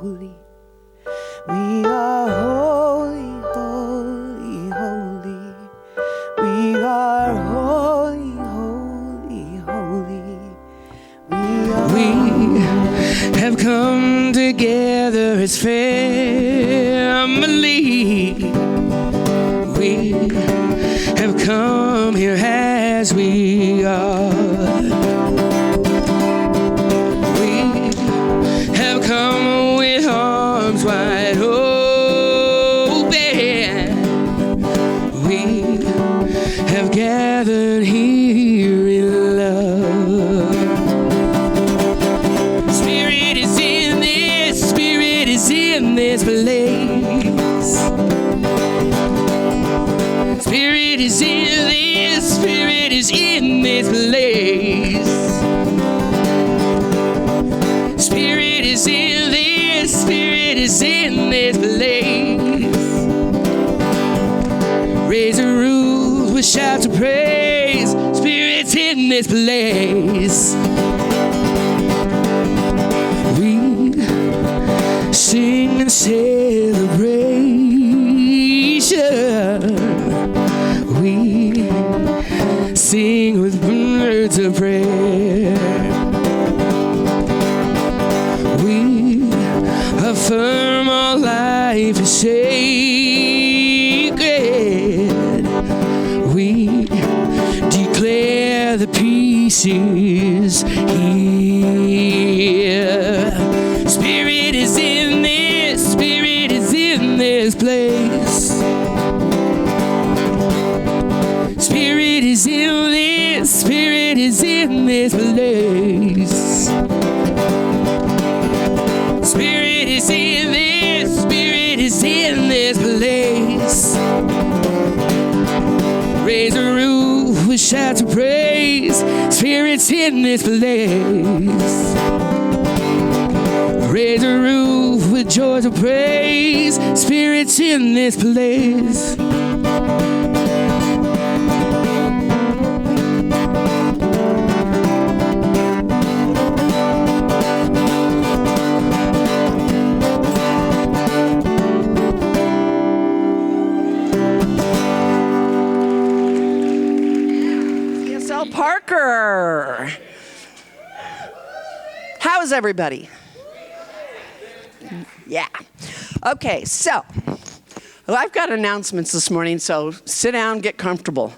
holy. We are holy, holy, holy. We are holy, holy, holy. We have come together as family. We have come here as we are. We have come with arms wide open. We have gathered here in love. Spirit is in this, Spirit is in this place. Spirit is in this, Spirit is in this place. Spirit is in this, Spirit is in this place. Raise a roof with shouts of praise. Spirit's in this place. We sing and celebration. We sing with words of prayer. We affirm our life is sacred. We declare the peace is here. Spirit is in this, Spirit is in this place. Spirit is in this, Spirit is in this place. Spirit is in this, Spirit is in this place. Raise a roof with shouts of praise. Spirit's in this place. Raise a roof with joys of praise. Spirit's in this place. Parker. How's everybody? Yeah. Okay, so I've got announcements this morning, so sit down, get comfortable.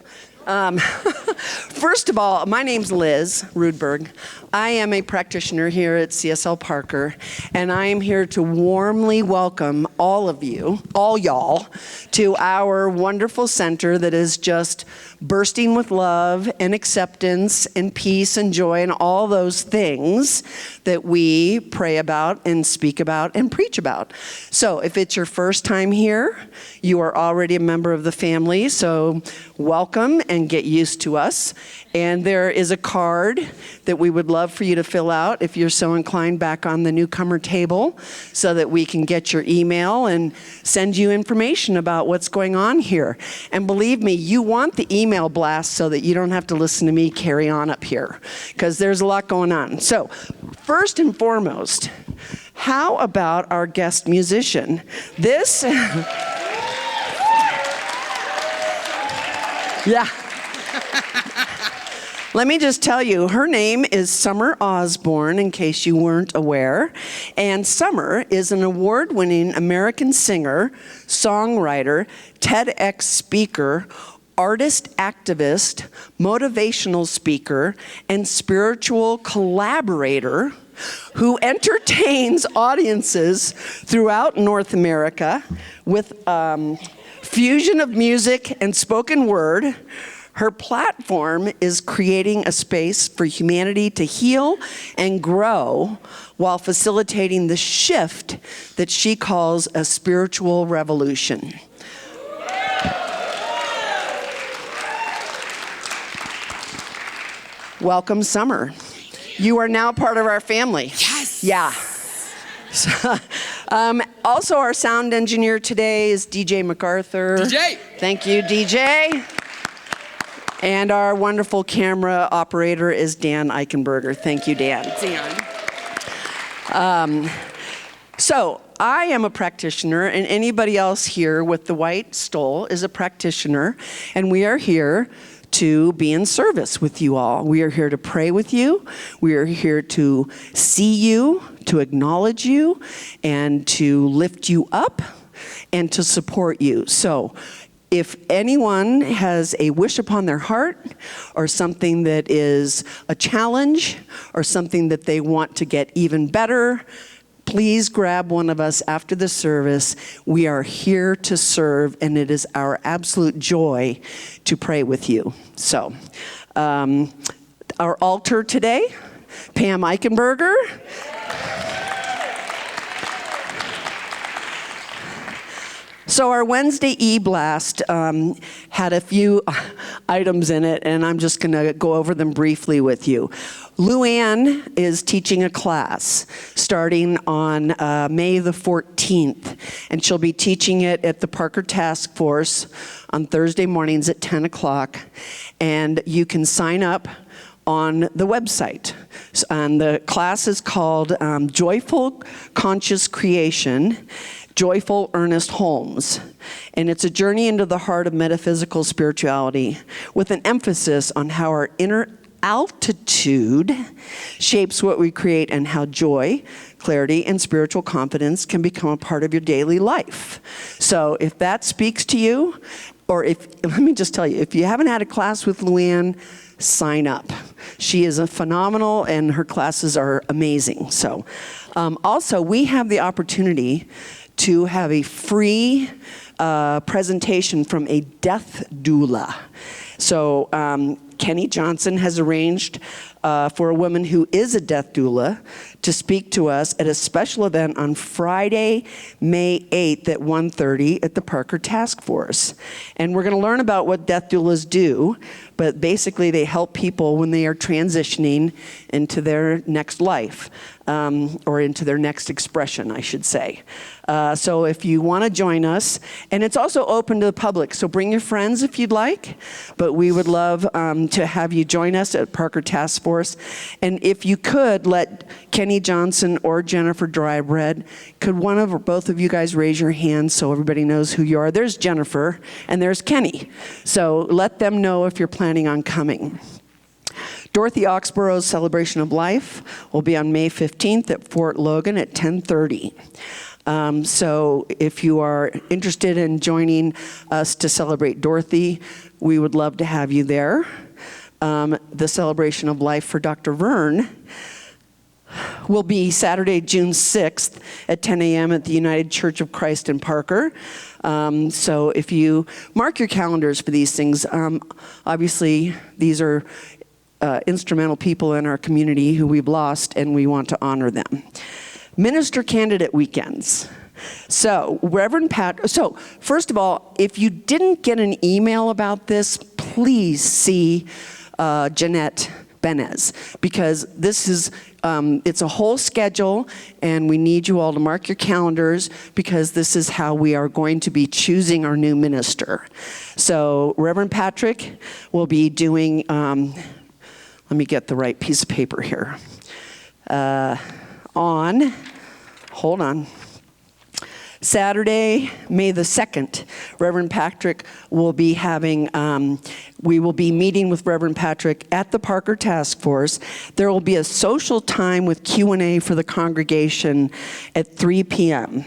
First of all, my name's Liz Rudberg. I am a practitioner here at CSL Parker, and I am here to warmly welcome all of you, all y'all, to our wonderful center that is just bursting with love and acceptance and peace and joy and all those things that we pray about and speak about and preach about. So if it's your first time here, you are already a member of the family, so welcome and get used to us. And there is a card that we would love for you to fill out if you're so inclined back on the newcomer table so that we can get your email and send you information about what's going on here. And believe me, you want the email blast so that you don't have to listen to me carry on up here because there's a lot going on. So first and foremost, how about our guest musician? This... Yeah. Let me just tell you, her name is Summer Osborne, in case you weren't aware. And Summer is an award-winning American singer, songwriter, TEDx speaker, artist activist, motivational speaker, and spiritual collaborator who entertains audiences throughout North America with fusion of music and spoken word. Her platform is creating a space for humanity to heal and grow while facilitating the shift that she calls a spiritual revolution. Welcome, Summer. You are now part of our family. Yes. Yeah. So, also, our sound engineer today is DJ MacArthur. DJ. Thank you, DJ. And our wonderful camera operator is Dan Eichenberger. Thank you, Dan. Dan. So I am a practitioner, and anybody else here with the white stole is a practitioner, and we are here to be in service with you all. We are here to pray with you. We are here to see you, to acknowledge you, and to lift you up, and to support you. So if anyone has a wish upon their heart, or something that is a challenge, or something that they want to get even better, please grab one of us after the service. We are here to serve, and it is our absolute joy to pray with you. So, our altar today, Pam Eichenberger. So our Wednesday e-blast had a few items in it, and I'm just going to go over them briefly with you. Luann is teaching a class starting on May the 14th, and she'll be teaching it at the Parker Task Force on Thursday mornings at 10 o'clock, and you can sign up on the website. And the class is called Joyful Conscious Creation, Joyful Ernest Holmes. And it's a journey into the heart of metaphysical spirituality with an emphasis on how our inner altitude shapes what we create, and how joy, clarity, and spiritual confidence can become a part of your daily life. So if that speaks to you, or let me just tell you, if you haven't had a class with Luann, sign up. She is phenomenal, and her classes are amazing. So also, we have the opportunity to have a free presentation from a death doula. So Kenny Johnson has arranged for a woman who is a death doula to speak to us at a special event on Friday, May 8th at 1:30 at the Parker Task Force. And we're going to learn about what death doulas do, but basically they help people when they are transitioning into their next life, or into their next expression, I should say. So if you want to join us, and it's also open to the public, so bring your friends if you'd like, but we would love to have you join us at Parker Task Force. And if you could let Kenny Johnson or Jennifer Drybread, could one of or both of you guys raise your hands so everybody knows who you are? There's Jennifer and there's Kenny. So let them know if you're planning on coming. Dorothy Oxborough's Celebration of Life will be on May 15th at Fort Logan at 10:30. So if you are interested in joining us to celebrate Dorothy, we would love to have you there. The Celebration of Life for Dr. Vern will be Saturday, June 6th at 10 a.m. at the United Church of Christ in Parker. So if you mark your calendars for these things, obviously these are instrumental people in our community who we've lost, and we want to honor them. Minister candidate weekends. So, so first of all, if you didn't get an email about this, please see Jeanette Benez, because this is, it's a whole schedule, and we need you all to mark your calendars, because this is how we are going to be choosing our new minister. So Reverend Patrick will be doing, let me get the right piece of paper here. Hold on. Saturday, May the 2nd, Reverend Patrick will be having, we will be meeting with Reverend Patrick at the Parker Task Force. There will be a social time with Q&A for the congregation at 3 p.m.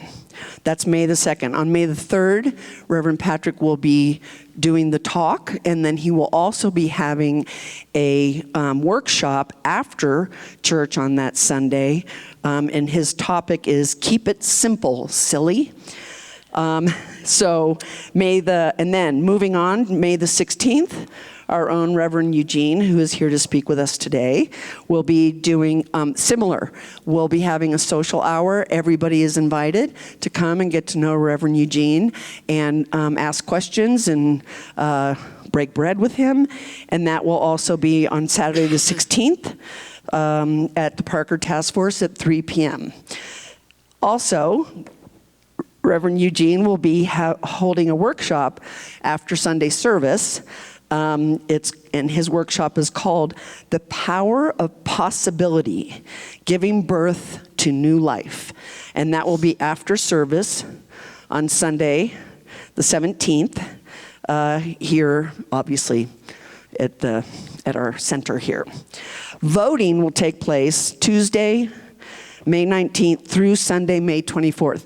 That's May the 2nd. On May the 3rd, Reverend Patrick will be doing the talk, and then he will also be having a workshop after church on that Sunday, and his topic is Keep It Simple, Silly. So and then moving on, May the 16th, our own Reverend Eugene, who is here to speak with us today, will be doing similar. We'll be having a social hour. Everybody is invited to come and get to know Reverend Eugene and ask questions and break bread with him. And that will also be on Saturday the 16th at the Parker Task Force at 3 p.m. Also, Reverend Eugene will be holding a workshop after Sunday service. And his workshop is called The Power of Possibility, Giving Birth to new life. And that will be after service on Sunday, the 17th, here, obviously, at our center here. Voting will take place Tuesday, May 19th through Sunday, May 24th.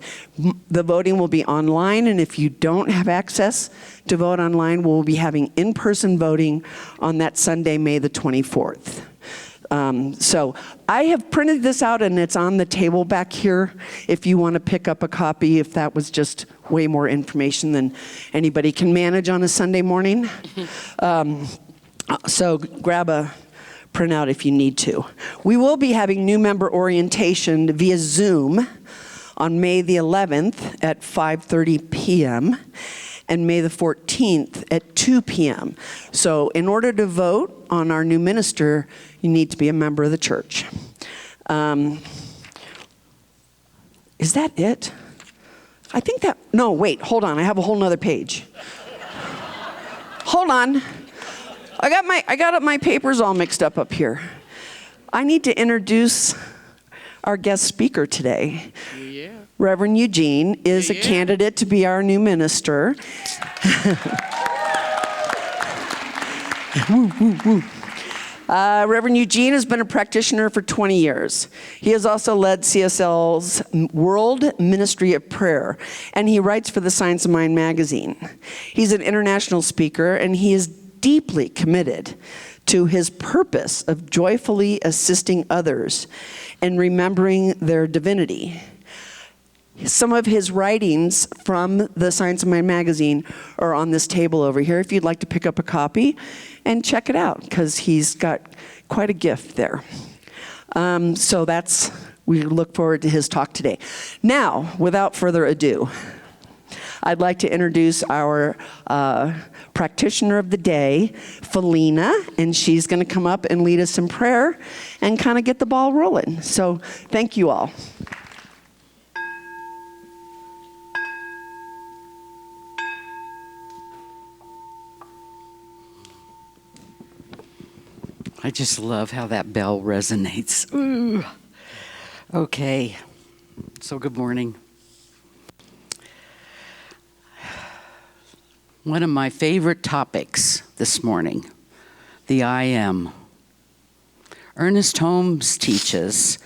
The voting will be online, and if you don't have access to vote online, we'll be having in-person voting on that Sunday, May the 24th. So I have printed this out, and it's on the table back here if you want to pick up a copy, if that was just way more information than anybody can manage on a Sunday morning. So grab a printout if you need to. We will be having new member orientation via Zoom on May the 11th at 5:30 p.m. and May the 14th at 2 p.m. So in order to vote on our new minister, you need to be a member of the church. Is that it? I think that, no, wait, hold on. I have a whole nother page. Hold on. I got my papers all mixed up here. I need to introduce our guest speaker today. Yeah. Reverend Eugene is a candidate to be our new minister. Woo, woo, woo. Reverend Eugene has been a practitioner for 20 years. He has also led CSL's World Ministry of Prayer, and he writes for the Science of Mind magazine. He's an international speaker, and he is deeply committed to his purpose of joyfully assisting others and remembering their divinity. Some of his writings from the Science of Mind magazine are on this table over here if you'd like to pick up a copy and check it out, because he's got quite a gift there. We look forward to his talk today. Now, without further ado, I'd like to introduce our practitioner of the day, Felina, and she's going to come up and lead us in prayer and kind of get the ball rolling. So thank you all. I just love how that bell resonates. Ooh. Okay, so good morning. One of my favorite topics this morning, the I am. Ernest Holmes teaches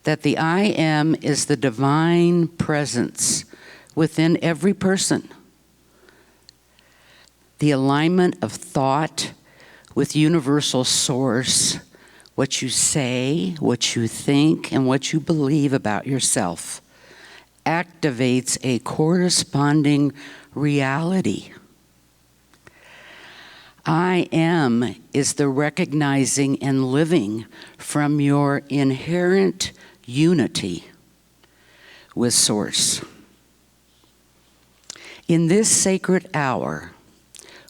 that the I am is the divine presence within every person. The alignment of thought with universal source, what you say, what you think, and what you believe about yourself activates a corresponding reality. I am is the recognizing and living from your inherent unity with Source. In this sacred hour,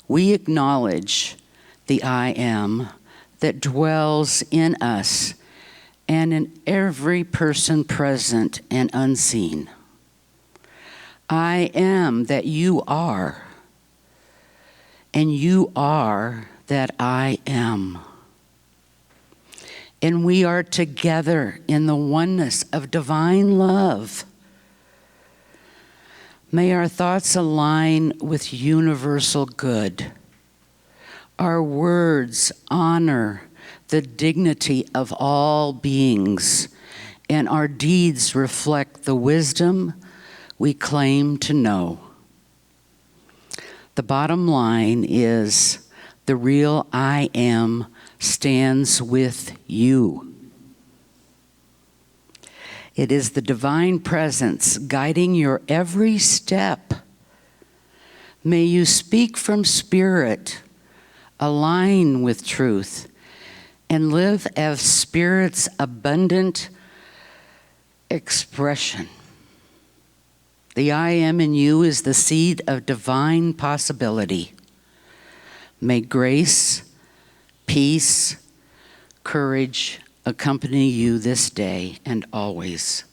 we acknowledge the I am that dwells in us and in every person present and unseen. I am that you are, and you are that I am. And we are together in the oneness of divine love. May our thoughts align with universal good. Our words honor the dignity of all beings, and our deeds reflect the wisdom we claim to know. The bottom line is the real I am stands with you. It is the divine presence guiding your every step. May you speak from spirit, align with truth, and live as Spirit's abundant expression. The I am in you is the seed of divine possibility. May grace, peace, courage accompany you this day and always.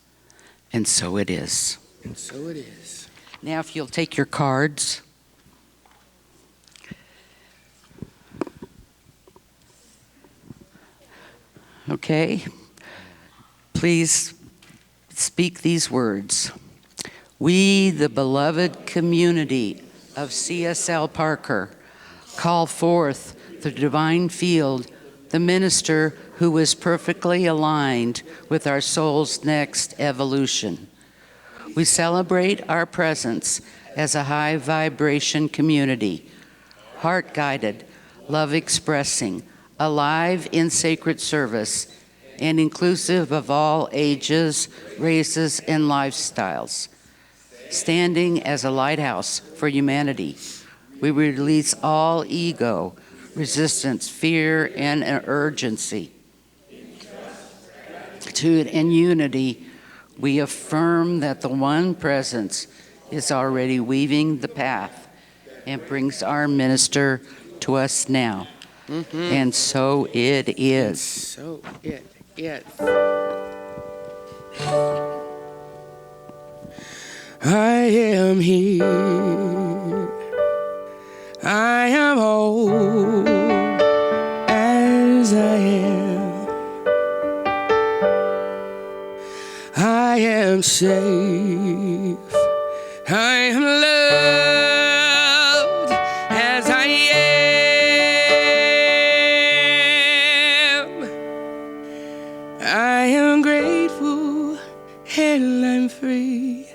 And so it is. And so it is. Now if you'll take your cards. Okay, please speak these words. We, the beloved community of CSL Parker, call forth the divine field, the minister who is perfectly aligned with our soul's next evolution. We celebrate our presence as a high vibration community, heart-guided, love-expressing, alive in sacred service, and inclusive of all ages, races, and lifestyles. Standing as a lighthouse for humanity, we release all ego, resistance, fear, and urgency. In unity, we affirm that the one presence is already weaving the path and brings our minister to us now. And so it is. So it is. I am here. I am whole as I am. I am safe. I am loved as I am. I am grateful and I'm free.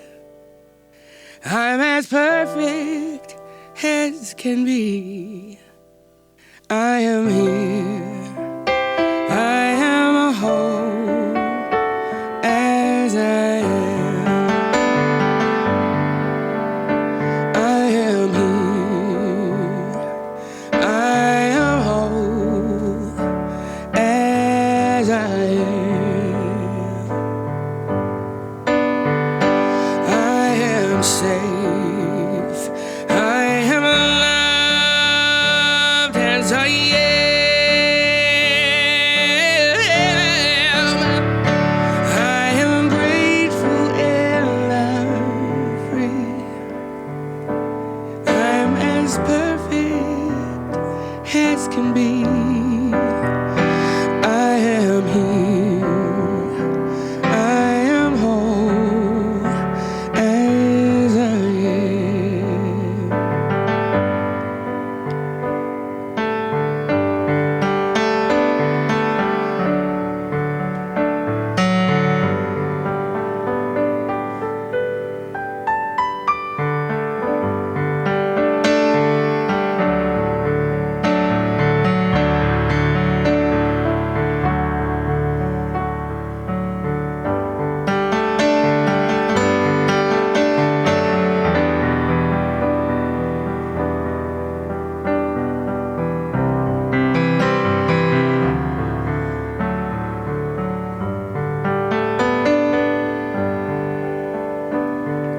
I'm as perfect as can be. I am here. I am a whole as I am. I am here. I am whole as I am. I am safe. I am loved as I am. I am grateful and I'm free. I'm as perfect as can be. I am here. I am whole as I am.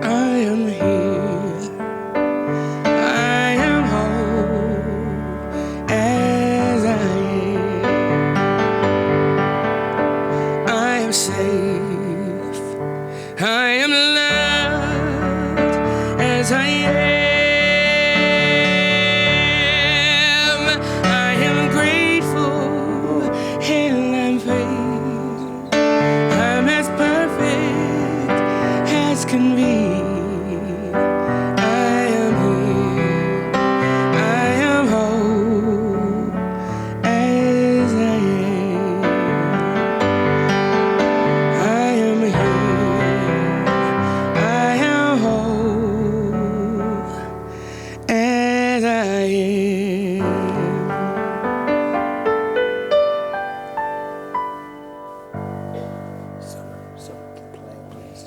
I am here. I am whole as I am. I am safe. I am loved as I am. I am grateful and I'm free. I'm as perfect as can be. I am here. I am whole as I am. I am here. I am whole as I am. Summer, keep playing, please.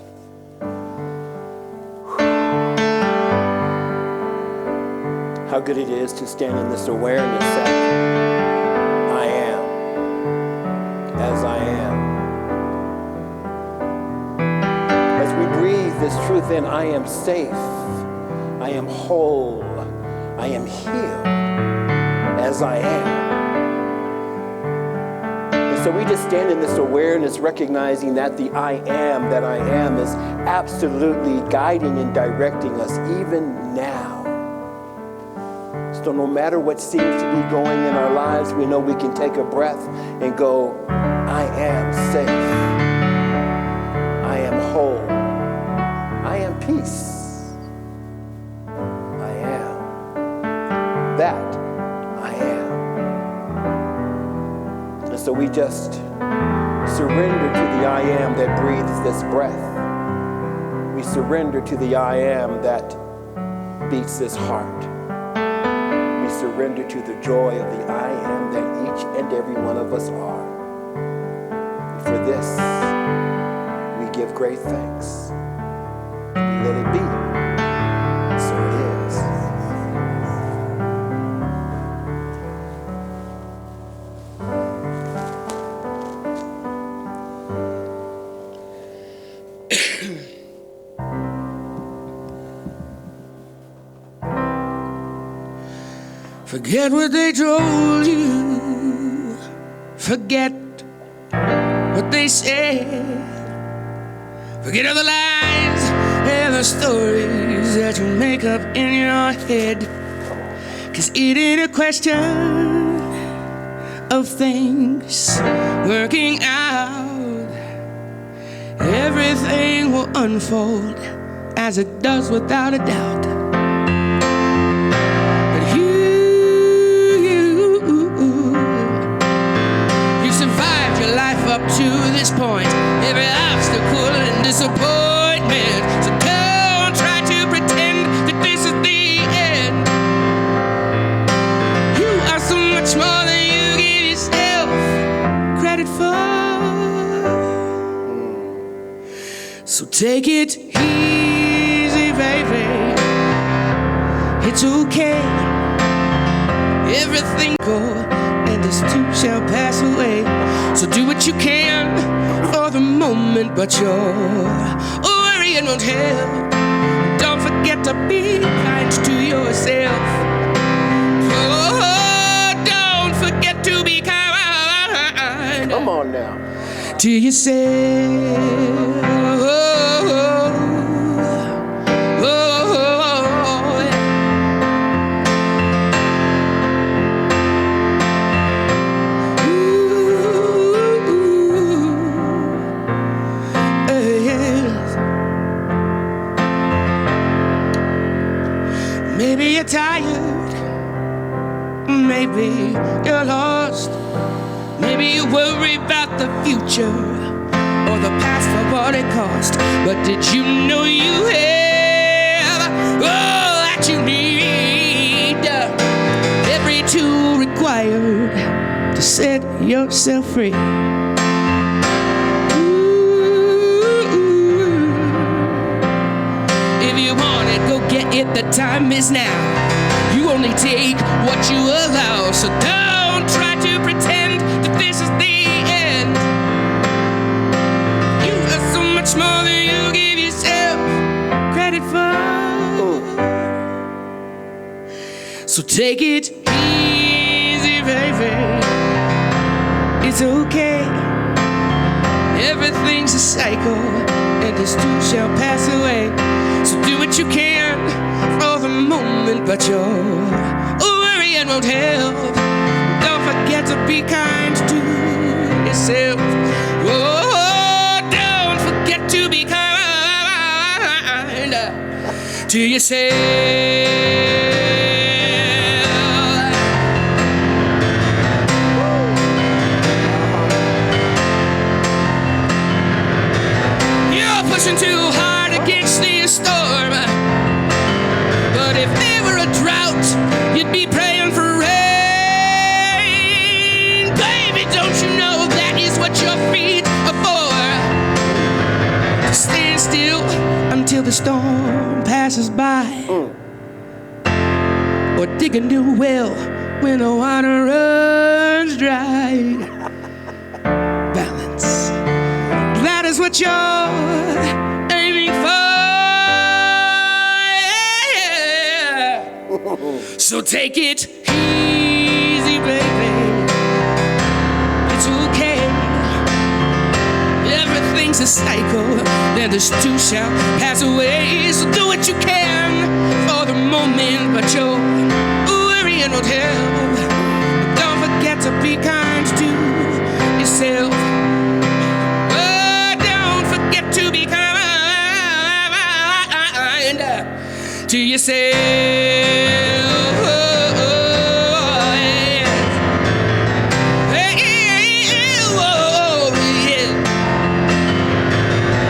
How good it is to stand in this awareness that I am as I am. As we breathe this truth in, I am safe, I am whole, I am healed as I am. And so we just stand in this awareness, recognizing that the I am that I am is absolutely guiding and directing us even now. So no matter what seems to be going in our lives, we know we can take a breath and go, I am safe. I am whole. I am peace. I am that I am. And so we just surrender to the I am that breathes this breath. We surrender to the I am that beats this heart. We surrender to the joy of the I am that each and every one of us are. And for this, we give great thanks. Let it be. So it is. Forget what they told you. Forget what they said. Forget all the lies and the stories that you make up in your head. 'Cause it ain't a question of things working out. Everything will unfold as it does without a doubt. Up to this point, every obstacle and disappointment. So don't try to pretend that this is the end. You are so much more than you give yourself credit for. So take it easy, baby. It's okay. Everything goes, and this too shall pass away. So do what you can for the moment, but your worrying won't help. Don't forget to be kind to yourself. Oh, don't forget to be kind. Come on now. To yourself. Maybe you're tired, maybe you're lost, maybe you worry about the future or the past for what it cost. But did you know you have all that you need? Every tool required to set yourself free. Get it, the time is now. You only take what you allow. So don't try to pretend that this is the end. You are so much more than you give yourself credit for. So take it easy, baby. It's okay. Everything's a cycle, and this too shall pass away. So do what you can for the moment, but your worrying won't help. Don't forget to be kind to yourself. Oh, don't forget to be kind to yourself. You're pushing too hard against the storm. But if there were a drought, you'd be praying for rain. Baby, don't you know that is what your feet are for? Stand still until the storm passes by. Or dig a new well when the water runs dry. Balance. That is what you're aiming for. So take it easy, baby. It's okay. Everything's a cycle, then this too shall pass away. So do what you can for the moment, but your worrying won't help. Don't forget to be kind to yourself. Oh, don't forget to be kind. yourself.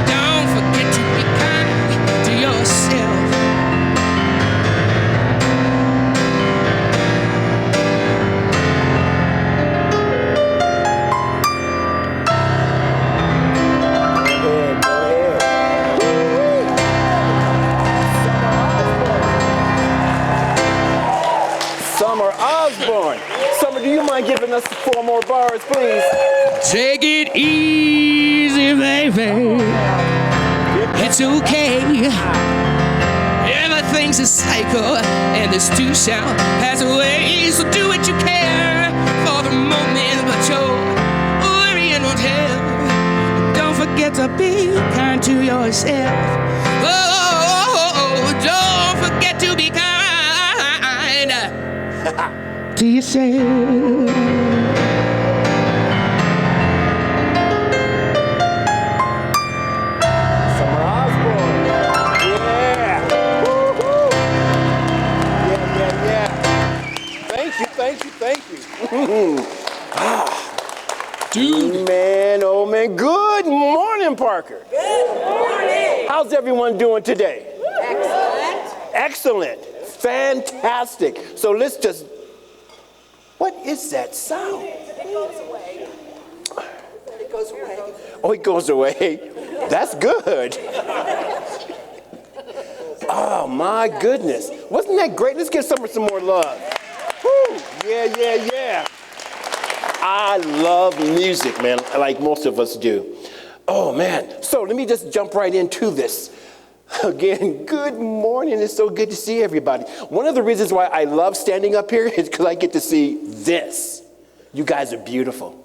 Don't forget to be kind to yourself. Summer Osborne. Summer, do you mind giving us 4 more bars, please? Take it easy, baby. It's okay. Everything's a cycle, and this too shall pass away. So do what you can for the moment, but you're worrying won't help. Don't forget to be kind to yourself. Oh, don't forget to be kind to yourself. Summer Osborne. Yeah. Woo-hoo. Yeah. Thank you. Dude. Man, oh man. Good morning, Parker. Good morning. How's everyone doing today? Excellent. Excellent. Fantastic. So let's just, what is that sound? It goes away. It goes away. Oh, it goes away. That's good. Oh my goodness. Wasn't that great? Let's give Summer some more love. Woo. Yeah. I love music, man, like most of us do. Oh man. So let me just jump right into this. Again, good morning. It's so good to see everybody. One of the reasons why I love standing up here is because I get to see this. You guys are beautiful.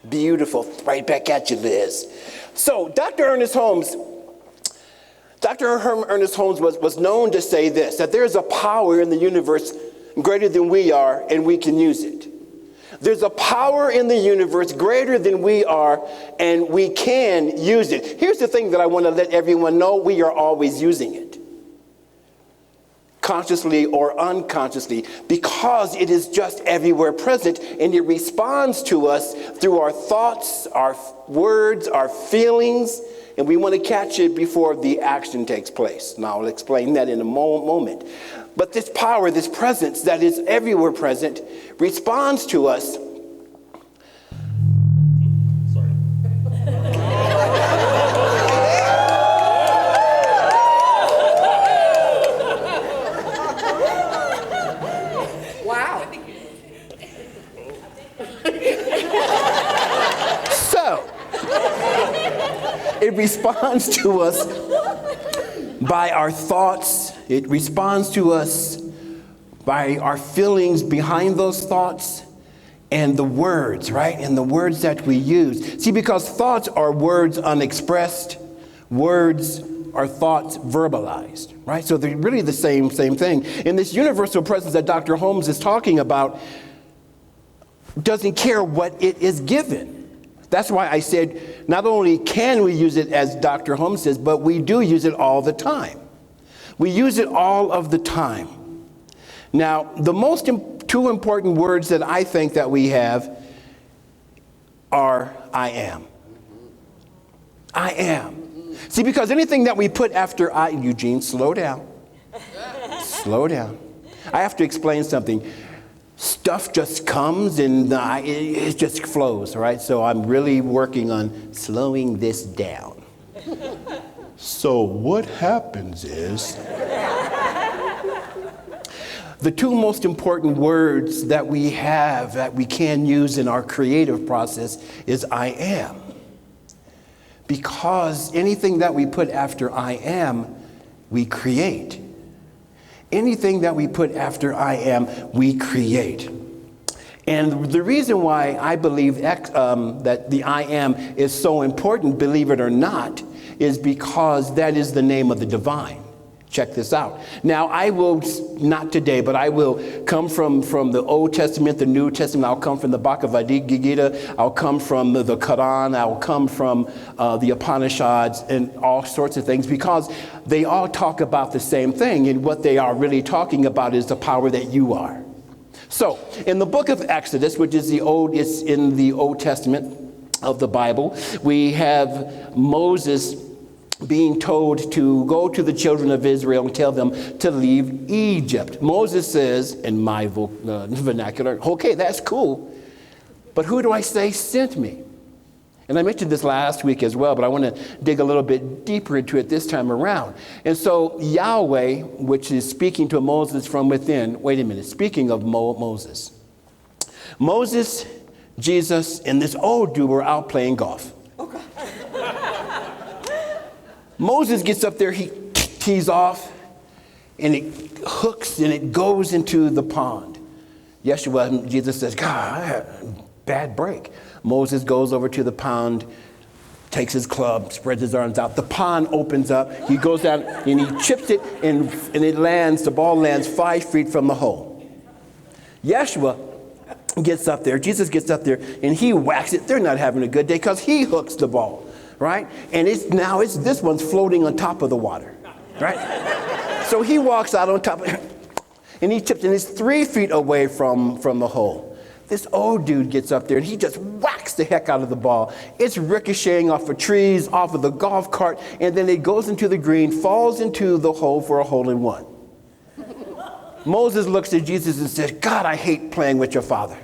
Beautiful. Right back at you, Liz. So Dr. Ernest Holmes was known to say this, that there's a power in the universe greater than we are, and we can use it. There's a power in the universe greater than we are, and we can use it. Here's the thing that I want to let everyone know: we are always using it, consciously or unconsciously, because it is just everywhere present, and it responds to us through our thoughts, our words, our feelings, and we want to catch it before the action takes place. Now, I'll explain that in a moment. But this power, this presence that is everywhere present, responds to us. Wow. So, it responds to us by our thoughts. It responds to us by our feelings behind those thoughts and the words, right? And the words that we use. See, because thoughts are words unexpressed, words are thoughts verbalized, right? So they're really the same thing. And this universal presence that Dr. Holmes is talking about doesn't care what it is given. That's why I said not only can we use it, as Dr. Holmes says, but we do use it all the time. We use it all of the time. Now, the two important words that I think that we have are I am. I am. See, because anything that we put after Eugene, slow down. Slow down. I have to explain something. Stuff just comes and it just flows, right? So I'm really working on slowing this down. So what happens is, the two most important words that we have that we can use in our creative process is I am. Because anything that we put after I am, we create. Anything that we put after I am, we create. And the reason why I believe that the I am is so important, believe it or not, is because that is the name of the divine. Check this out. Now, I will, not today, but I will come from the Old Testament, the New Testament. I'll come from the Bhagavad Gita. I'll come from the Quran. I'll come from the Upanishads and all sorts of things, because they all talk about the same thing. And what they are really talking about is the power that you are. So, in the book of Exodus, which is it's in the Old Testament of the Bible, we have Moses being told to go to the children of Israel and tell them to leave Egypt. Moses says, in my vernacular, okay, that's cool, but who do I say sent me? And I mentioned this last week as well, but I want to dig a little bit deeper into it this time around. And so Yahweh, which is speaking to Moses from within, wait a minute, speaking of Moses, Jesus, and this old dude were out playing golf. Moses gets up there, he tees off, and it hooks and it goes into the pond. Jesus says, God, I had a bad break. Moses goes over to the pond, takes his club, spreads his arms out. The pond opens up. He goes down and he chips it, and the ball lands 5 feet from the hole. Yeshua gets up there, Jesus gets up there, and he whacks it. They're not having a good day because he hooks the ball. Right? And this one's floating on top of the water. Right? So he walks out on top and he chips, and he's 3 feet away from the hole. This old dude gets up there and he just whacks the heck out of the ball. It's ricocheting off of trees, off of the golf cart, and then it goes into the green, falls into the hole for a hole in one. Moses looks at Jesus and says, God, I hate playing with your father.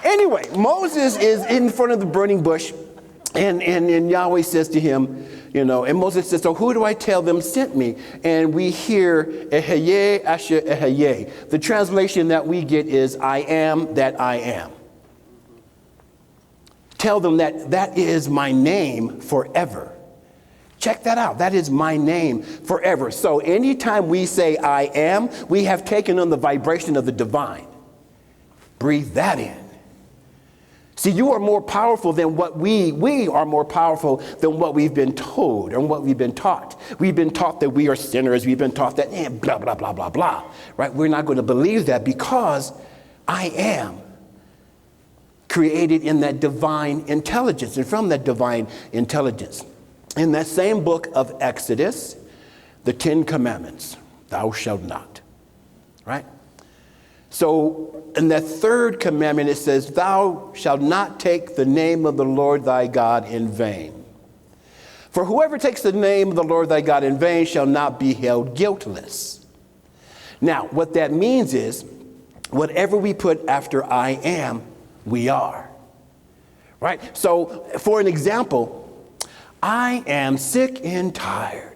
Anyway, Moses is in front of the burning bush, and Yahweh says to him, and Moses says, so who do I tell them sent me? And we hear, Eheye asher eheye. The translation that we get is, I am that I am. Tell them that is my name forever. Check that out. That is my name forever. So anytime we say I am, we have taken on the vibration of the divine. Breathe that in. See, you are more powerful than what we are more powerful than what we've been told and what we've been taught. We've been taught that we are sinners. We've been taught that blah, blah, blah, blah, blah, right? We're not going to believe that, because I am created in that divine intelligence, and from that divine intelligence. In that same book of Exodus, the 10 Commandments, thou shalt not, right? So in that third commandment, it says, thou shalt not take the name of the Lord thy God in vain. For whoever takes the name of the Lord thy God in vain shall not be held guiltless. Now, what that means is, whatever we put after I am, we are. Right? So, for an example, I am sick and tired.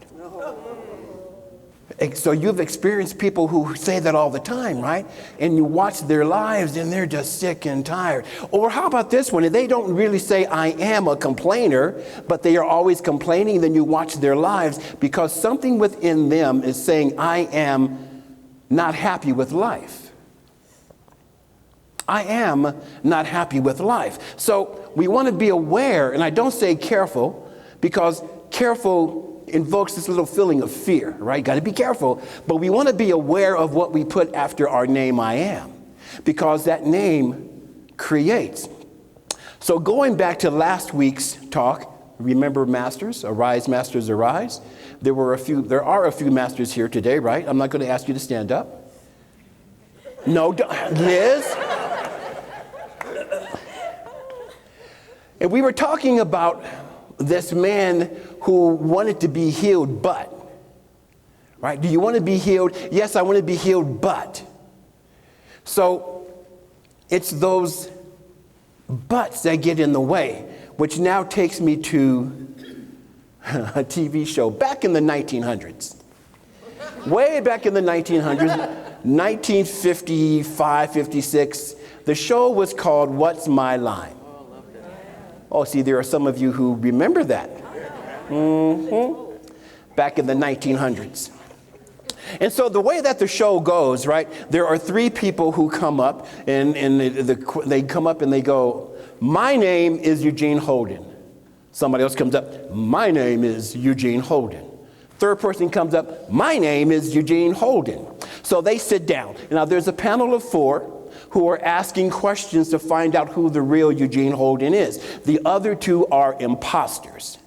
So you've experienced people who say that all the time, right? And you watch their lives and they're just sick and tired. Or how about this one? If they don't really say I am a complainer, but they are always complaining, then you watch their lives, because something within them is saying I am not happy with life. I am not happy with life. So we want to be aware, and I don't say careful, because careful invokes this little feeling of fear, right? Got to be careful. But we want to be aware of what we put after our name, I am, because that name creates. So going back to last week's talk, remember masters, arise, masters, arise. There are a few masters here today, right? I'm not going to ask you to stand up. No, Liz. And we were talking about this man who wanted to be healed, but, right? Do you want to be healed? Yes, I want to be healed, but. So it's those buts that get in the way, which now takes me to a TV show back in the 1900s. Way back in the 1900s, 1955, 56, the show was called What's My Line? Oh, see, there are some of you who remember that. Back in the 1900s. And so the way that the show goes, right, there are three people who come up, and they come up and they go, my name is Eugene Holden. Somebody else comes up, my name is Eugene Holden. Third person comes up, my name is Eugene Holden. So they sit down. Now there's a panel of 4 who are asking questions to find out who the real Eugene Holden is. The other 2 are imposters.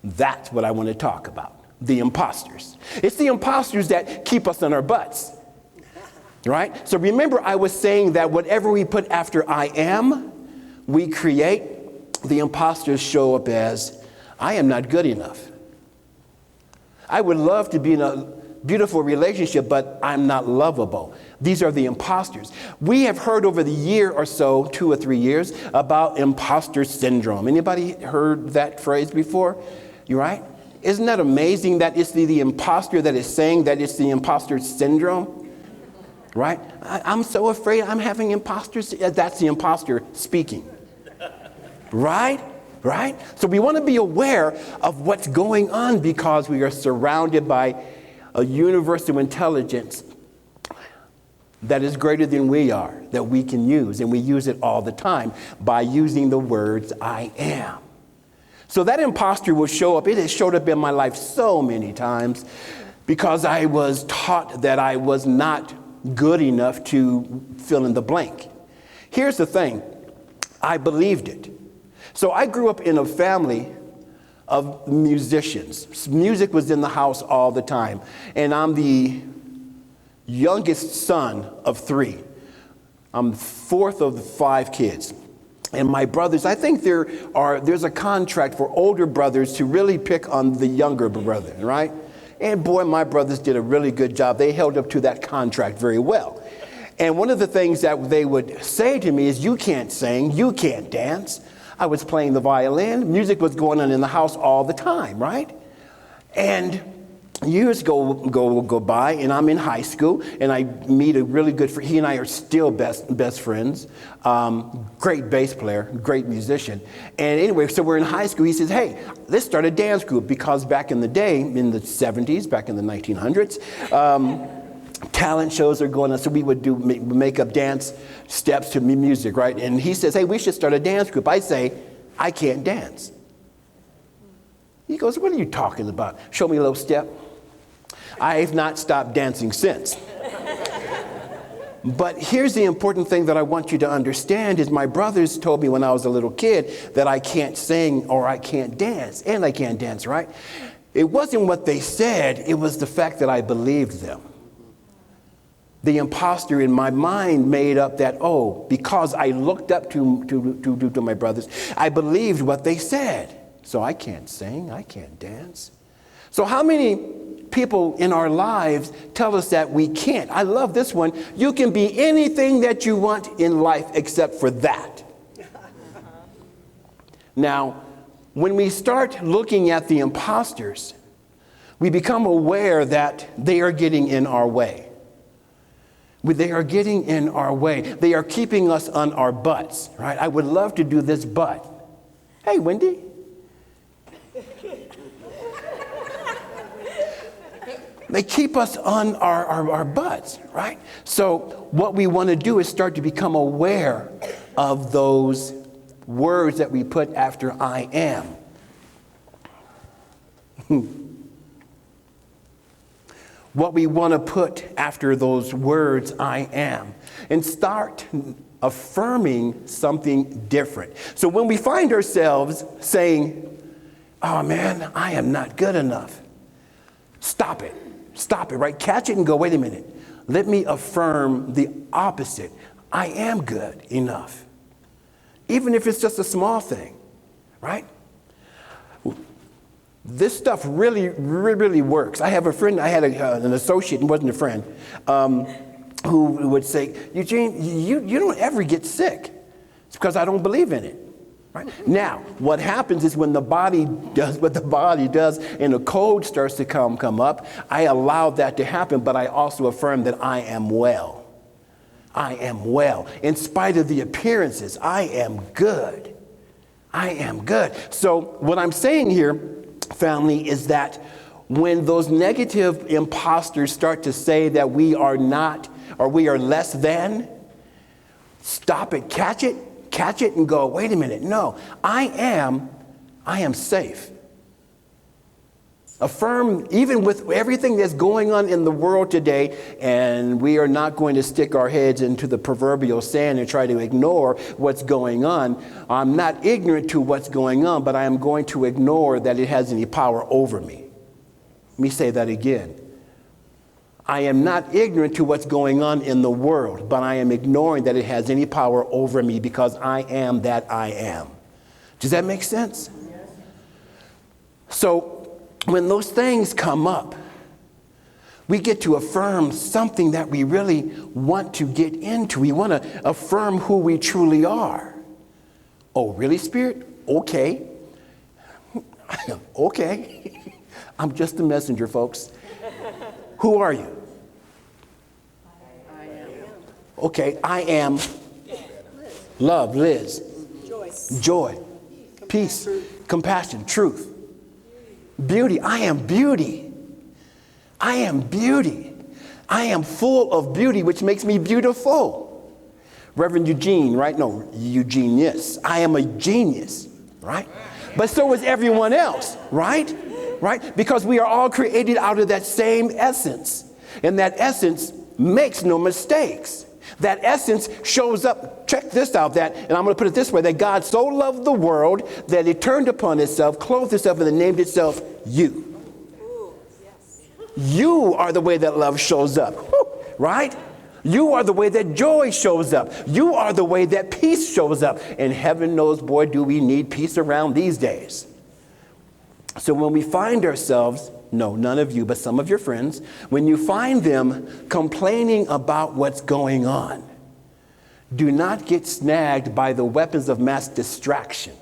That's what I want to talk about, the imposters. It's the imposters that keep us on our butts, right? So remember, I was saying that whatever we put after I am, we create. The imposters show up as, I am not good enough. I would love to be in a beautiful relationship, but I'm not lovable. These are the imposters. We have heard over the year or so, 2 or 3 years, about imposter syndrome. Anybody heard that phrase before? You right? Isn't that amazing that it's the imposter that is saying that it's the imposter syndrome? Right? I'm so afraid I'm having imposters. That's the imposter speaking. Right? Right? So we want to be aware of what's going on because we are surrounded by a universal intelligence that is greater than we are, that we can use, and we use it all the time by using the words I am. So that imposter will show up. It has showed up in my life so many times because I was taught that I was not good enough to fill in the blank. Here's the thing. I believed it. So I grew up in a family of musicians. Music was in the house all the time. And I'm the youngest son of 3. I'm 4th of the 5 kids. And my brothers, I think there's a contract for older brothers to really pick on the younger brother, right? And boy, my brothers did a really good job. They held up to that contract very well. And one of the things that they would say to me is, you can't sing, you can't dance. I was playing the violin. Music was going on in the house all the time, right? And years go by, and I'm in high school, and I meet a really good friend. He and I are still best friends. Great bass player, great musician. And anyway, so we're in high school. He says, hey, let's start a dance group, because back in the day, in the 70s, back in the 1900s, talent shows are going on, so we would do make-up dance steps to music, right? And he says, hey, we should start a dance group. I say, I can't dance. He goes, what are you talking about? Show me a little step. I've not stopped dancing since. But here's the important thing that I want you to understand is my brothers told me when I was a little kid that I can't sing or I can't dance, and I can't dance, right? It wasn't what they said, it was the fact that I believed them. The imposter in my mind made up that, oh, because I looked up to my brothers, I believed what they said. So I can't sing, I can't dance. So how many people in our lives tell us that we can't? I love this one. You can be anything that you want in life except for that. Now, when we start looking at the imposters, we become aware that they are getting in our way. They are getting in our way. They are keeping us on our butts, right? I would love to do this, but hey, Wendy. They keep us on our butts, right? So what we want to do is start to become aware of those words that we put after I am. What we want to put after those words, I am, and start affirming something different. So when we find ourselves saying, oh man, I am not good enough, stop it, right? Catch it and go, wait a minute. Let me affirm the opposite. I am good enough. Even if it's just a small thing, right? This stuff really, really works. I have a friend, I had an associate, and wasn't a friend, who would say, Eugene, you don't ever get sick. It's because I don't believe in it. Right? Now, what happens is when the body does what the body does and a cold starts to come up, I allow that to happen, but I also affirm that I am well. I am well. In spite of the appearances, I am good. I am good. So what I'm saying here, family, is that when those negative imposters start to say that we are not or we are less than, stop it, catch it and go, wait a minute, no, I am I am safe. Affirm, even with everything that's going on in the world today, and we are not going to stick our heads into the proverbial sand and try to ignore what's going on. I'm not ignorant to what's going on, but I am going to ignore that it has any power over me. Let me say that again. I am not ignorant to what's going on in the world, but I am ignoring that it has any power over me because I am that I am. Does that make sense? So, when those things come up, we get to affirm something that we really want to get into. We want to affirm who we truly are. Oh, really, Spirit? Okay. Okay. I'm just a messenger, folks. Who are you? I am. Okay, I am love, Liz. Joy. Peace. Compassion. Truth. Beauty. I am beauty. I am beauty. I am full of beauty, which makes me beautiful. Reverend Eugene, right? No, Eugene, yes. I am a genius, right? But so is everyone else, right? Right? Because we are all created out of that same essence. And that essence makes no mistakes. That essence shows up, check this out, and I'm going to put it this way, that God so loved the world that it turned upon itself, clothed itself, and then named itself you. Ooh, yes. You are the way that love shows up, right? You are the way that joy shows up. You are the way that peace shows up. And heaven knows, boy, do we need peace around these days. So when we find ourselves, no, none of you, but some of your friends, when you find them complaining about what's going on, do not get snagged by the weapons of mass distraction.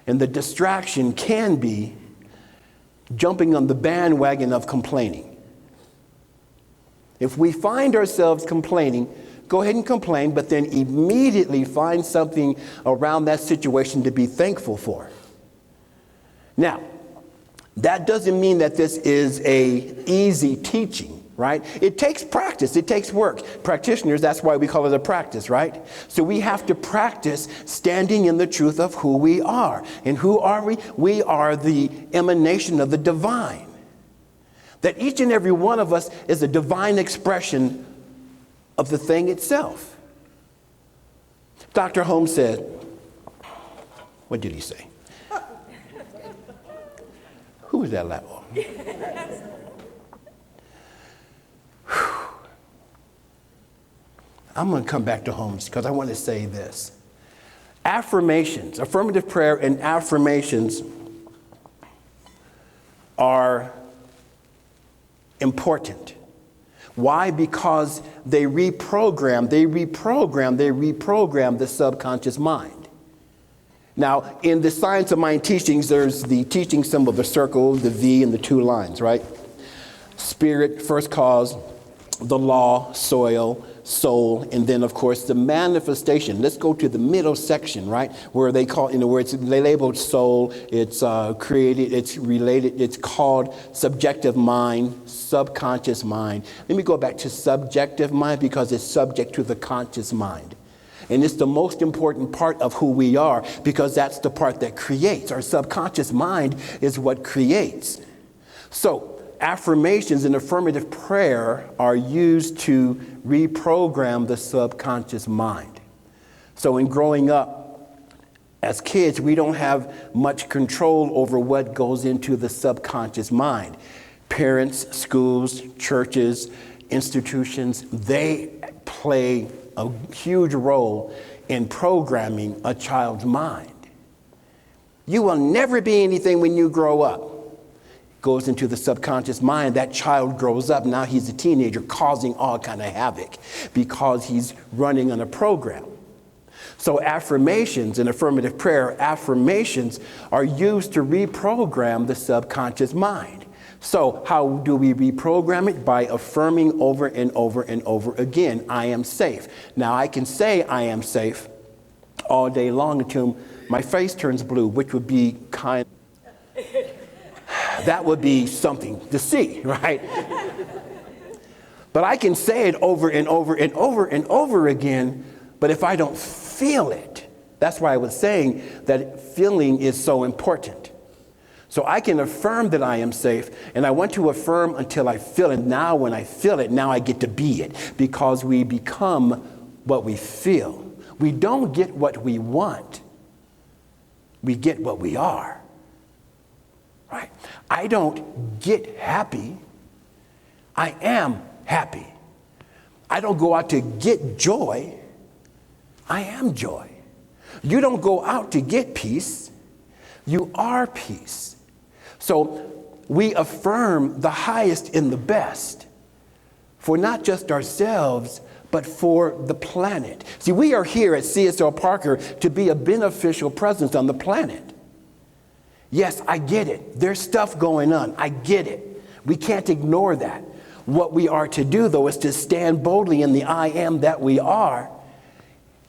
And the distraction can be jumping on the bandwagon of complaining. If we find ourselves complaining, go ahead and complain, but then immediately find something around that situation to be thankful for. Now, that doesn't mean that this is an easy teaching, right? It takes practice. It takes work. Practitioners, that's why we call it a practice, right? So we have to practice standing in the truth of who we are. And who are we? We are the emanation of the divine. That each and every one of us is a divine expression of the thing itself. Dr. Holmes said, what did he say? Who was that loud? I'm going to come back to Holmes because I want to say this. Affirmations, affirmative prayer and affirmations are important. Why? Because they reprogram the subconscious mind. Now, in the Science of Mind teachings, there's the teaching symbol, the circle, the V, and the two lines, right? Spirit, first cause, the law, soil, soul, and then, of course, the manifestation. Let's go to the middle section, right? Where they call, where they labeled soul, it's created, it's related, it's called subjective mind, subconscious mind. Let me go back to subjective mind because it's subject to the conscious mind. And it's the most important part of who we are because that's the part that creates. Our subconscious mind is what creates. So affirmations and affirmative prayer are used to reprogram the subconscious mind. So in growing up as kids, we don't have much control over what goes into the subconscious mind. Parents, schools, churches, institutions, they play a huge role in programming a child's mind. You will never be anything when you grow up. Goes into the subconscious mind. That child grows up. Now he's a teenager causing all kind of havoc because he's running on a program. So affirmations and affirmative prayer, affirmations are used to reprogram the subconscious mind. So how do we reprogram it? By affirming over and over and over again, I am safe. Now I can say I am safe all day long until my face turns blue, which would be that would be something to see, right? But I can say it over and over and over and over again, but if I don't feel it, That's why I was saying that feeling is so important. So I can affirm that I am safe, and I want to affirm until I feel it. Now when I feel it, now I get to be it, because we become what we feel. We don't get what we want. We get what we are. Right? I don't get happy. I am happy. I don't go out to get joy. I am joy. You don't go out to get peace. You are peace. So we affirm the highest in the best for not just ourselves, but for the planet. See, we are here at CSL Parker to be a beneficial presence on the planet. Yes, I get it. There's stuff going on. I get it. We can't ignore that. What we are to do, though, is to stand boldly in the I am that we are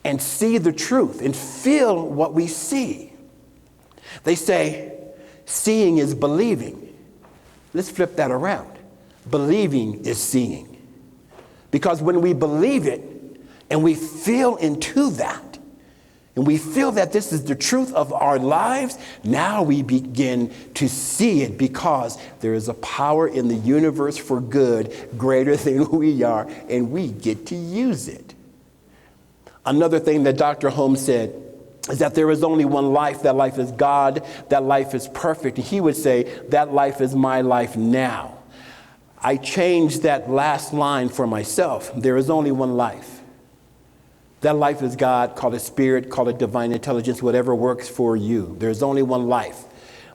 and see the truth and feel what we see. They say, seeing is believing. Let's flip that around. Believing is seeing. Because when we believe it and we feel into that, and we feel that this is the truth of our lives, now we begin to see it, because there is a power in the universe for good greater than who we are, and we get to use it. Another thing that Dr. Holmes said is that there is only one life. That life is God. That life is perfect. He would say, that life is my life now. I changed that last line for myself. There is only one life. That life is God. Call it spirit, call it divine intelligence, whatever works for you. There's only one life.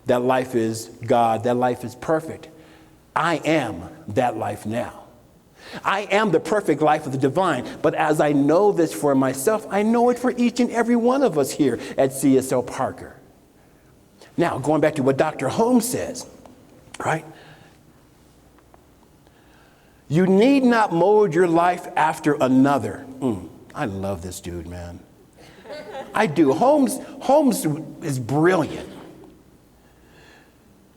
That life is God. That life is perfect. I am that life now. I am the perfect life of the divine, but as I know this for myself, I know it for each and every one of us here at CSL Parker. Now, going back to what Dr. Holmes says, right? You need not mold your life after another. I love this dude, man. I do. Holmes is brilliant.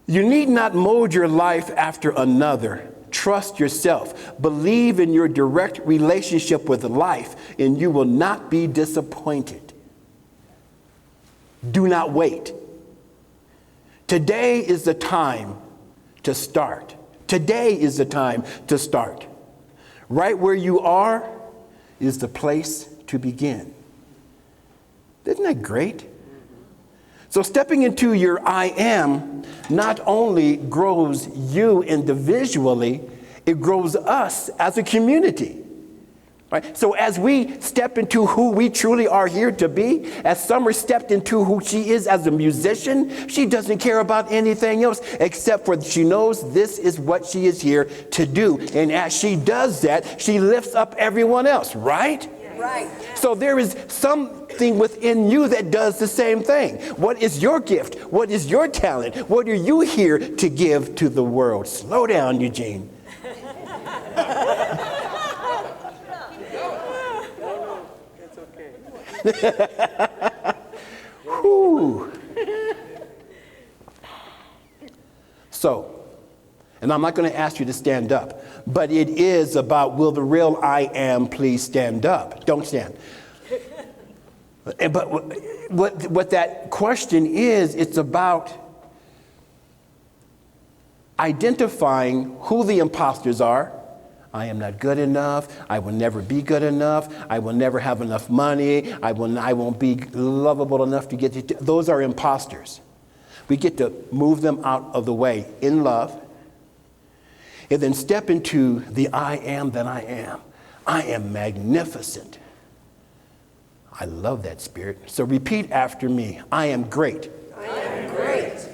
You need not mold your life after another. Trust yourself. Believe in your direct relationship with life, and you will not be disappointed. Do not wait. Today is the time to start. Today is the time to start. Right where you are is the place to begin. Isn't that great? So stepping into your I am not only grows you individually, it grows us as a community. Right? So as we step into who we truly are here to be, as Summer stepped into who she is as a musician, she doesn't care about anything else except for she knows this is what she is here to do. And as she does that, she lifts up everyone else, right? Right. So there is something within you that does the same thing. What is your gift? What is your talent? What are you here to give to the world? Slow down, Eugene. Whew. So, and I'm not going to ask you to stand up, but it is about, will the real I am please stand up? Don't stand. But what that question is, it's about identifying who the imposters are. I am not good enough. I will never be good enough. I will never have enough money. I won't be lovable enough to get to. Those are imposters. We get to move them out of the way in love, and then step into the I am that I am. I am magnificent. I love that spirit. So repeat after me. I am great. I am great.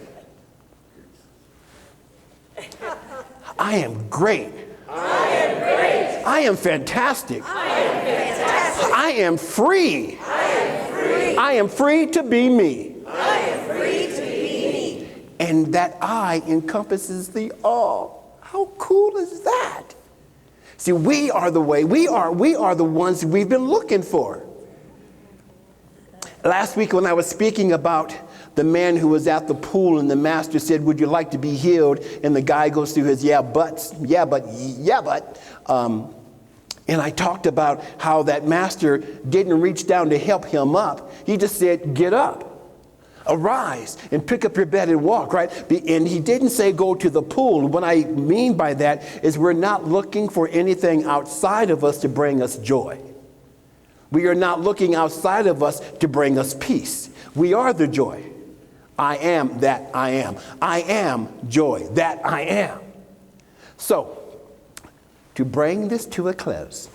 I am great. I am great. I am fantastic. I am fantastic. I am free. I am free. I am free to be me. I am free to be me. And that I encompasses the all. How cool is that? See, we are the way. We are the ones we've been looking for. Last week when I was speaking about the man who was at the pool and the master said, would you like to be healed? And the guy goes through his yeah, but. And I talked about how that master didn't reach down to help him up. He just said, get up. Arise and pick up your bed and walk, right? And he didn't say go to the pool. What I mean by that is we're not looking for anything outside of us to bring us joy. We are not looking outside of us to bring us peace. We are the joy. I am that I am. I am joy, that I am. So, to bring this to a close,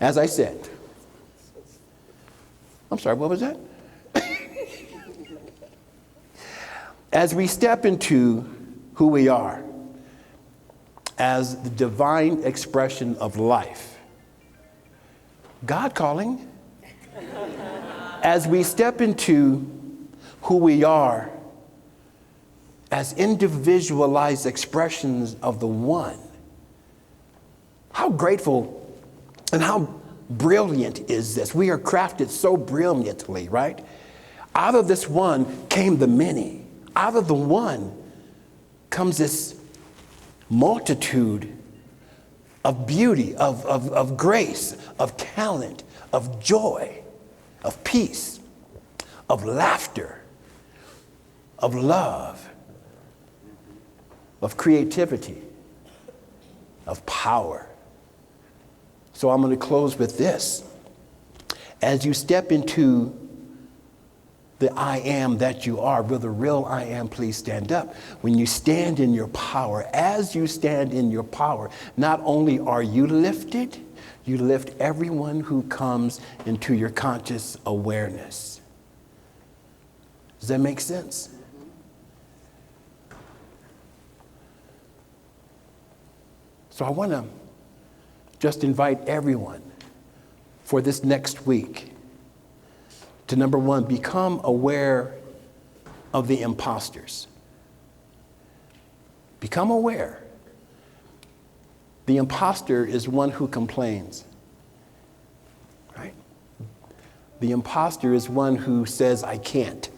as I said, I'm sorry, what was that? As we step into who we are as the divine expression of life, God calling, as we step into who we are as individualized expressions of the one, how grateful and how brilliant is this? We are crafted so brilliantly, right? Out of this one came the many. Out of the one comes this multitude of beauty, of grace, of talent, of joy, of peace, of laughter, of love, of creativity, of power. So I'm going to close with this. As you step into the I am that you are, will the real I am please stand up? When you stand in your power, as you stand in your power, not only are you lifted, you lift everyone who comes into your conscious awareness. Does that make sense? So I want to just invite everyone for this next week to, number one, become aware of the imposters. Become aware. The imposter is one who complains, right? The imposter is one who says, I can't.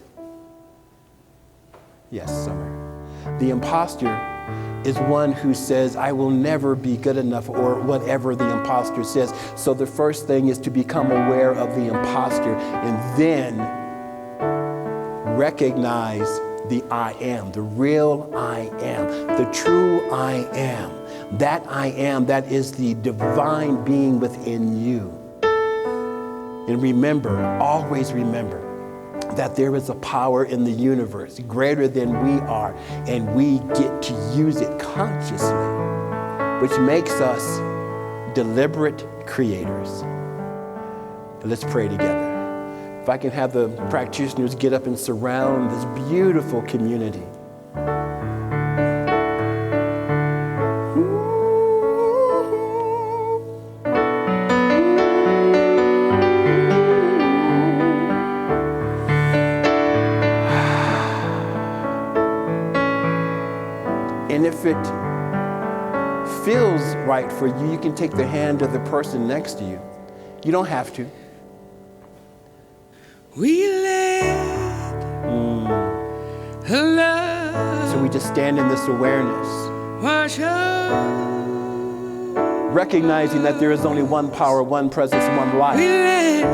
Yes, Summer. The imposter is one who says, I will never be good enough, or whatever the imposter says. So the first thing is to become aware of the imposter and then recognize the I am, the real I am, the true I am. That is the divine being within you. And remember, always remember, that there is a power in the universe greater than we are, and we get to use it consciously, which makes us deliberate creators. Let's pray together. If I can have the practitioners get up and surround this beautiful community. And if it feels right for you, you can take the hand of the person next to you. You don't have to. We let love. So we just stand in this awareness, Wash over. recognizing that there is only one power, one presence, one life. We let.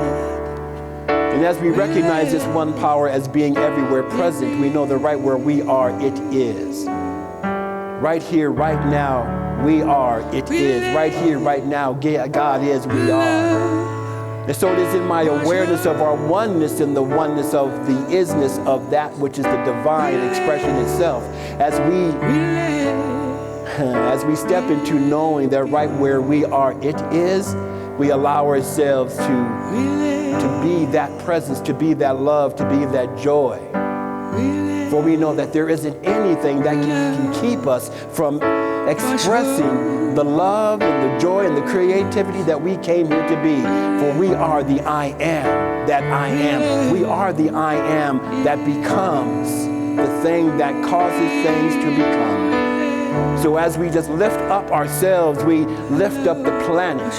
And as we recognize this one power as being everywhere present, we know that right where we are, it is. Right here, right now, we are, it is. Right here, right now, God is, we are. And so it is in my awareness of our oneness and the oneness of the isness of that which is the divine expression itself. As we step into knowing that right where we are, it is, we allow ourselves to be that presence, to be that love, to be that joy. For we know that there isn't anything that can keep us from expressing the love and the joy and the creativity that we came here to be. For we are the I am that I am. We are the I am that becomes the thing that causes things to become. So as we just lift up ourselves, we lift up the planet,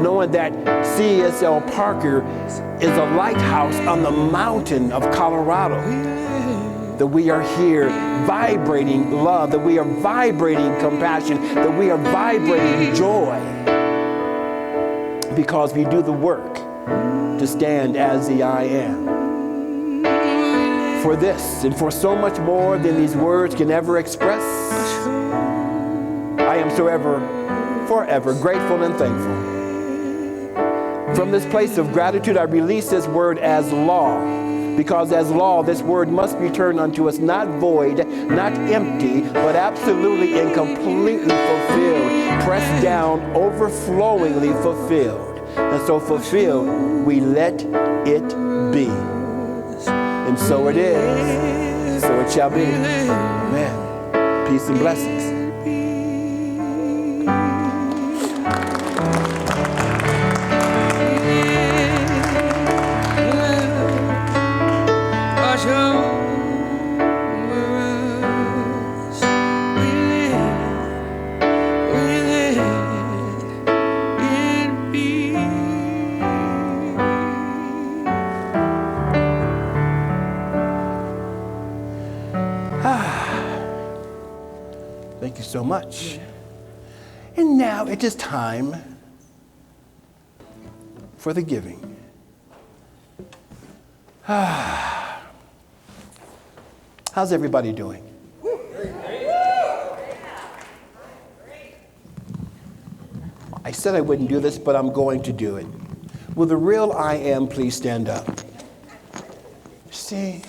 knowing that CSL Parker is a lighthouse on the mountain of Colorado. that we are here vibrating love, that we are vibrating compassion, that we are vibrating joy, because we do the work to stand as the I am. For this and for so much more than these words can ever express, I am forever grateful and thankful. From this place of gratitude, I release this word as law, because as law, this word must return unto us not void, not empty, but absolutely and completely fulfilled, pressed down, overflowingly fulfilled. And so fulfilled, we let it be. And so it is, so it shall be. Amen. Peace and blessings. Thank you so much. And now it is time for the giving. How's everybody doing? I said I wouldn't do this, but I'm going to do it. Will the real I am please stand up? See?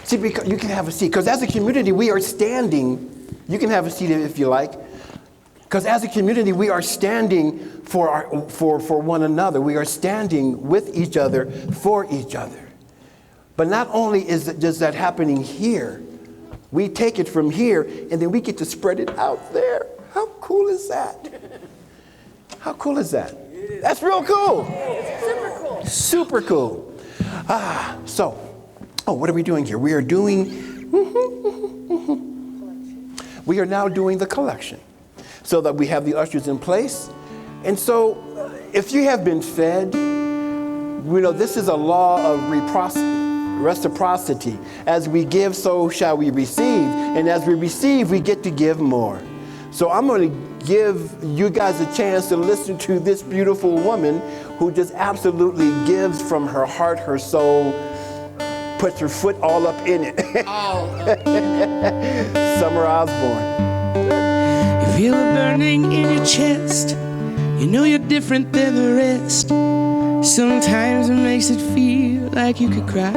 See, because you can have a seat. Because as a community, we are standing. You can have a seat if you like. Because as a community, we are standing for one another. We are standing with each other, for each other. But not only does that happening here, we take it from here, and then we get to spread it out there. How cool is that? How cool is that? That's real cool. Super cool. Super cool. What are we doing here? We are now doing the collection, so that we have the ushers in place. And so if you have been fed, this is a law of reciprocity. As we give, so shall we receive. And as we receive, we get to give more. So I'm going to give you guys a chance to listen to this beautiful woman who just absolutely gives from her heart, her soul, puts her foot all up in it. Summer Osborne. You feel it burning in your chest. You know you're different than the rest. Sometimes it makes it feel like you could cry.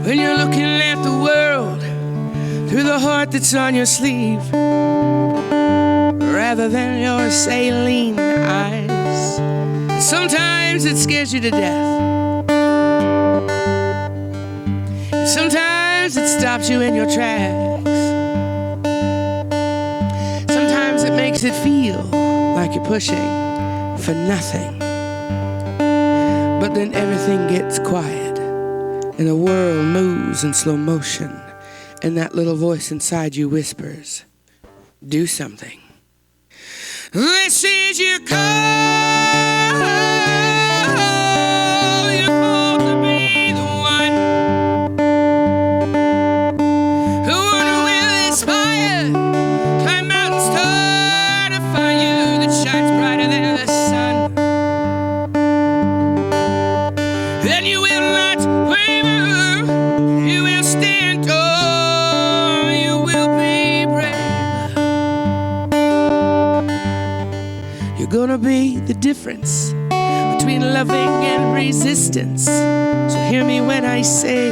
When you're looking at the world through the heart that's on your sleeve, rather than your saline eyes. Sometimes it scares you to death. Sometimes it stops you in your tracks. Sometimes it makes it feel like you're pushing for nothing. But then everything gets quiet and the world moves in slow motion, and that little voice inside you whispers, do something. This is your call. You're called to be the one who will inspire, climb mountains, start a fire that shines brighter than the sun. Then you will not waver, you will stand tall, you will be brave. You're gonna be the difference between loving and resistance. So hear me when I say,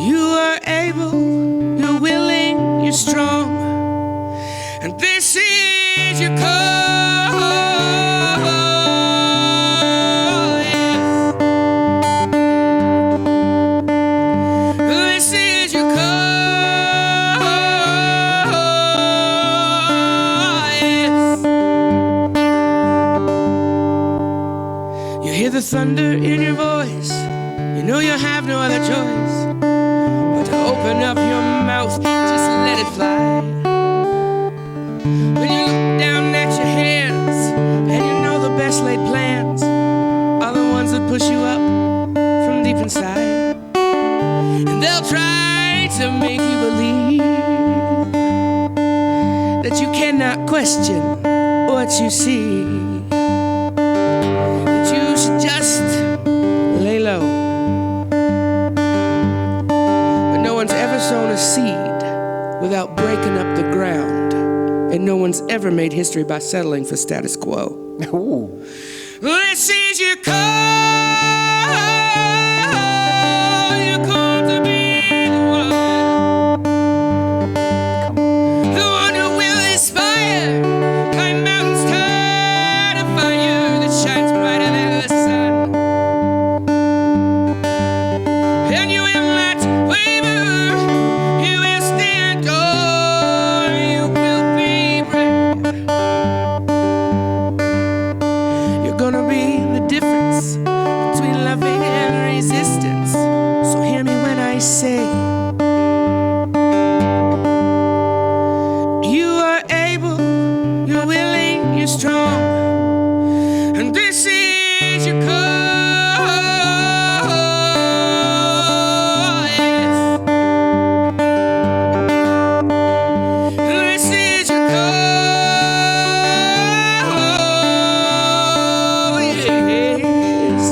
you are able, you're willing, you're strong, and this is your call. This is your call. Yes. You hear the thunder in your voice. You know you have no other choice but to open up your mouth, just let it fly. When ones that push you up from deep inside. And they'll try to make you believe that you cannot question what you see, that you should just lay low. But no one's ever sown a seed without breaking up the ground, and no one's ever made history by settling for status quo. Ooh. This is your call. You're called to be the one who will inspire, climb mountains, turn a fire that shines brighter than the sun. And you will not waver, you will stand, or you will be brave. You're gonna be the difference between loving and resistance. So hear me when I say, you are able, you're willing, you're strong, and this is your call. Yes. This is your call. Yes.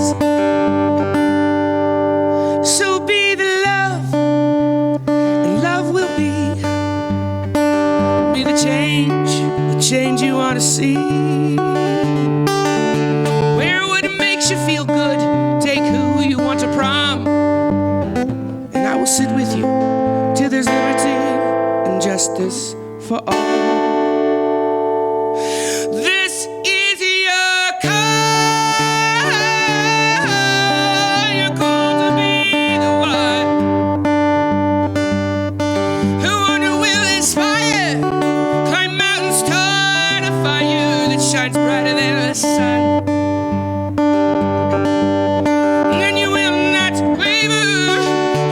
So be the love, and love will be the change you want to see. Wear what makes you feel good, take who you want to prom, and I will sit with you till there's liberty and justice for all. This is your call. You're called to be the one who will inspire, climb mountains, start a fire that shines brighter than the sun. And you will not waver,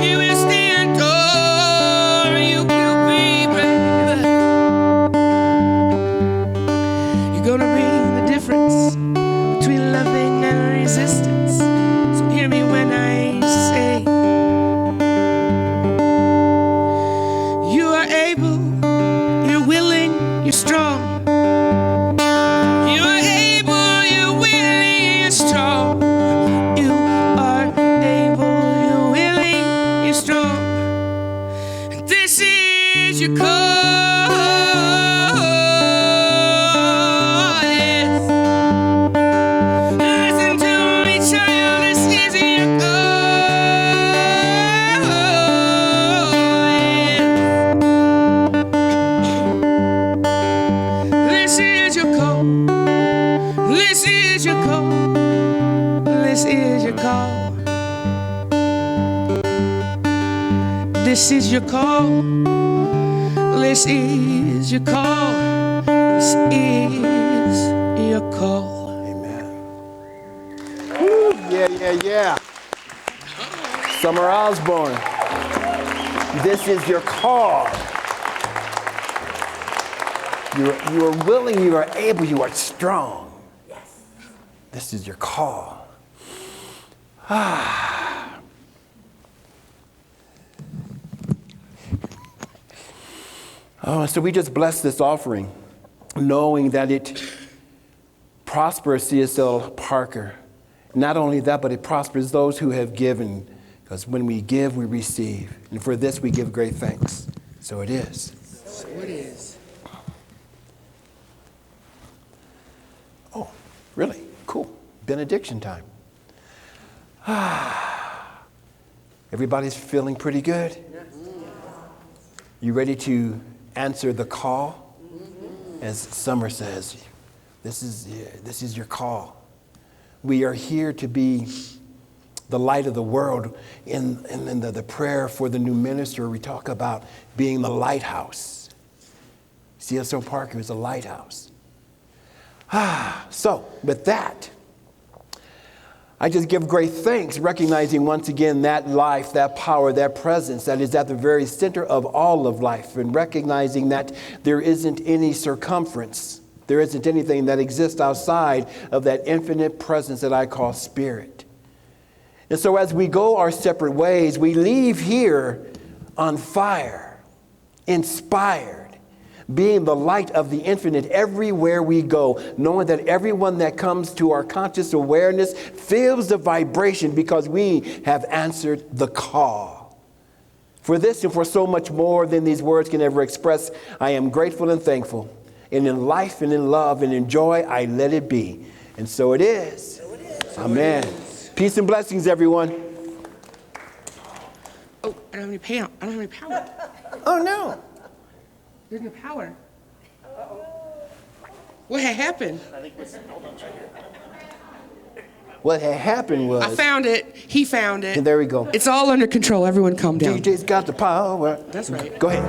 you will stand tall, you will be brave. You're gonna be the difference between loving and resistance. So hear me when I say, you are able, you're willing, you're strong. You are able, you're willing, you're strong. You are able, you're willing, you're strong. And this is your call. Yes. Listen to me, child, this is your call. Yes. This is your call. This is your call. This is your call. This is your call. This is your call. This is your call. Amen. Woo, yeah. Summer Osborne. This is your call. You are willing, you are able, you are strong. Yes. This is your call. Oh, so we just bless this offering, knowing that it prospers CSL Parker. Not only that, but it prospers those who have given, because when we give, we receive. And for this, we give great thanks. So it is. So it is. Oh, really? Cool. Benediction time. Everybody's feeling pretty good? You ready to answer the call? As Summer says, this is your call. We are here to be the light of the world. In the prayer for the new minister, we talk about being the lighthouse. CSO Parker is a lighthouse. So, with that, I just give great thanks, recognizing once again that life, that power, that presence that is at the very center of all of life, and recognizing that there isn't any circumference, there isn't anything that exists outside of that infinite presence that I call spirit. And so as we go our separate ways, we leave here on fire, inspired, being the light of the infinite everywhere we go, knowing that everyone that comes to our conscious awareness feels the vibration because we have answered the call. For this and for so much more than these words can ever express, I am grateful and thankful. And in life and in love and in joy, I let it be. And so it is. Amen. Peace and blessings, everyone. Oh, I don't have any power. Oh, no. There's no power. What had happened? What had happened was... I found it. He found it. And there we go. It's all under control. Everyone calm down. DJ's got the power. That's right. Go ahead.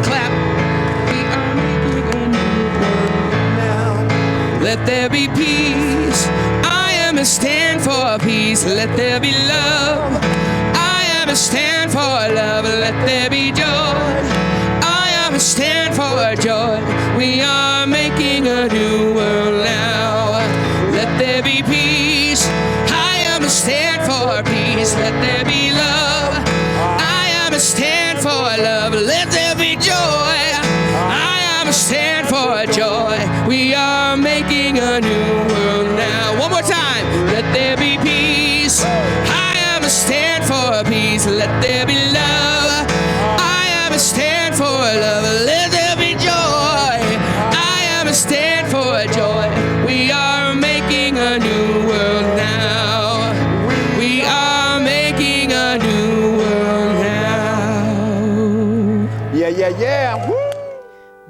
Clap. We are making a new world now. Let there be peace. I am a stand for peace. Let there be love. I am a stand for love. Let there be joy. I am a stand for joy. We are making a new world now. Let there be peace. I am a stand for peace. Let there be love. I am a stand for love. Let there be joy. I am a stand for joy. We are making a new world now. One more time. Let there be peace. I am a stand for peace. Let there be love. I am a stand for love. Let there be joy. I am a stand for joy. We are making a new world now. We are making a new world now. Yeah, yeah, yeah. Woo!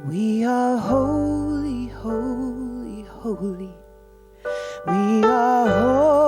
We are holy, holy, holy. We are holy.